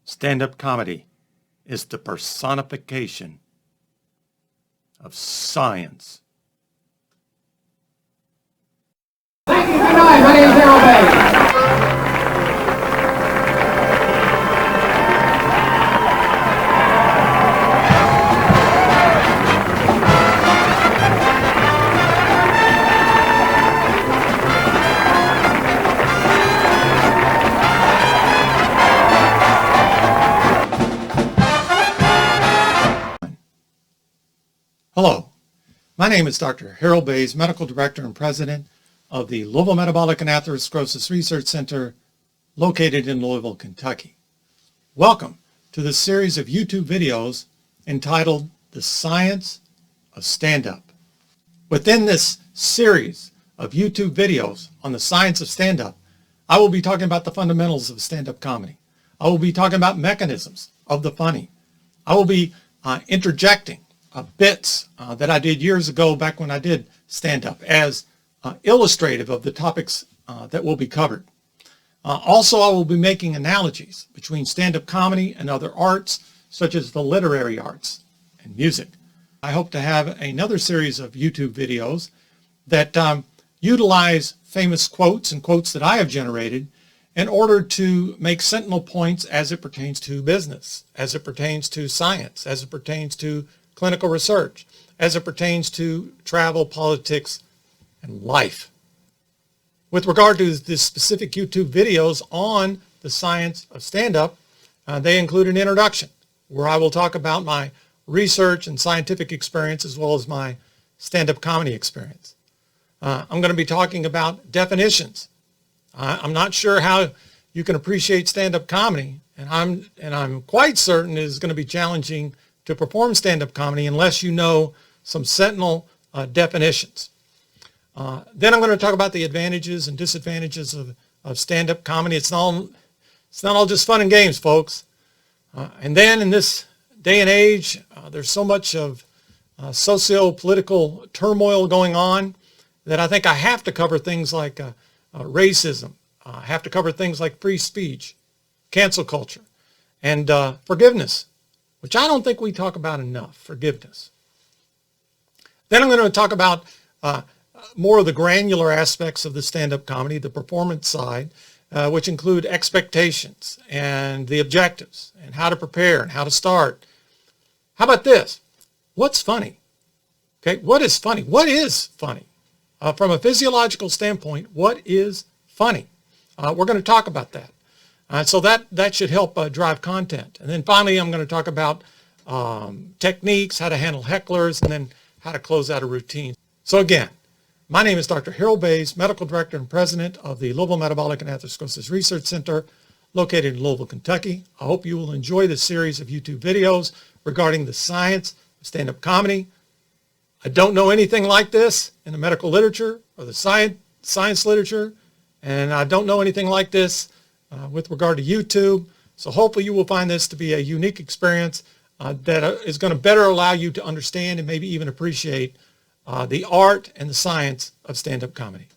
Stand-up comedy is the personification of science. Thank you. Good night. My name is Harold Bay. Hello, my name is Dr. Harold Bays, Medical Director and President of the Louisville Metabolic and Atherosclerosis Research Center located in Louisville, Kentucky. Welcome to this series of YouTube videos entitled The Science of Stand-Up. Within this series of YouTube videos on the science of stand-up, I will be talking about the fundamentals of stand-up comedy. I will be talking about mechanisms of the funny. I will be interjecting bits that I did years ago back when I did stand-up as illustrative of the topics that will be covered. Also, I will be making analogies between stand-up comedy and other arts, such as the literary arts and music. I hope to have another series of YouTube videos that utilize famous quotes and quotes that I have generated in order to make sentinel points as it pertains to business, as it pertains to science, as it pertains to clinical research, as it pertains to travel, politics, and life. With regard to the specific YouTube videos on the science of stand-up, they include an introduction where I will talk about my research and scientific experience as well as my stand-up comedy experience. I'm going to be talking about definitions. I'm not sure how you can appreciate stand-up comedy, and I'm quite certain it is going to be challenging to perform stand-up comedy unless you know some sentinel definitions. Then I'm going to talk about the advantages and disadvantages of stand-up comedy. It's not all just fun and games, folks. And then in this day and age, there's so much of sociopolitical turmoil going on that I think I have to cover things like racism. I have to cover things like free speech, cancel culture, and forgiveness, which I don't think we talk about enough, forgiveness. Then I'm going to talk about more of the granular aspects of the stand-up comedy, the performance side, which include expectations and the objectives and how to prepare and how to start. How about this? What's funny? Okay, what is funny? What is funny? From a physiological standpoint, what is funny? We're going to talk about that. So that should help drive content. And then finally, I'm going to talk about techniques, how to handle hecklers, and then how to close out a routine. So again, my name is Dr. Harold Bays, Medical Director and President of the Louisville Metabolic and Atherosclerosis Research Center located in Louisville, Kentucky. I hope you will enjoy this series of YouTube videos regarding the science of stand-up comedy. I don't know anything like this in the medical literature or the science literature, and I don't know anything like this with regard to YouTube. So hopefully you will find this to be a unique experience that is going to better allow you to understand and maybe even appreciate the art and the science of stand-up comedy.